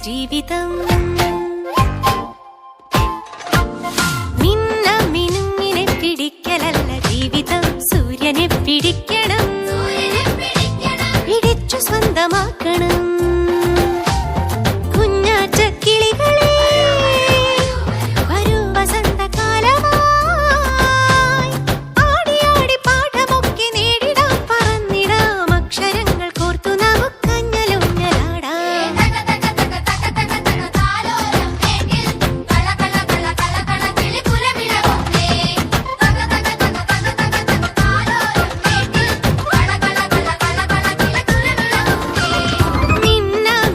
ജീവിതം. മിന്നുങ്ങിനെ പിടിക്കലല്ല ജീവിതം, സൂര്യനെ പിടിക്കണം, പിടിച്ചു സ്വന്തമാക്കണം. കുഞ്ഞാറ്റ കിളികളെ വരൂ വസന്തകാലമായി, ആടി ആടി പാഠമൊക്കെ നേടിടാം, പറന്നിടാം അക്ഷരങ്ങൾ കോർത്തു നമുക്കഞ്ഞലുഞ്ഞലാടാം.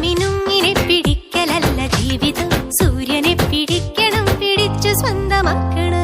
മിന്നുങ്ങിനെ പിടിക്കലല്ല ജീവിതം, സൂര്യനെ പിടിക്കണം, പിടിച്ചു സ്വന്തമാക്കണം.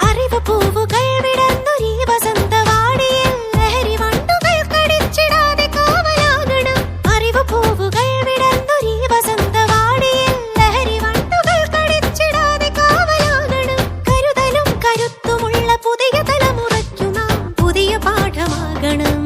അറിവ് പൂവുകൾ വിടർന്നൊരീ വസന്തവാടിയിൽ ലഹരി വണ്ടുകൾ കടിച്ചിടാതെ കാവലാകണം. അറിവ് പൂവുകൾ വിടർന്നൊരീ വസന്തവാടിയിൽ ലഹരി വണ്ടുകൾ കടിച്ചിടാതെ കാവലാകണം. കരുതലും കരുത്തുമുള്ള പുതിയ തലമുറയ്ക്കു നാം പുതിയ പാഠമാകണം.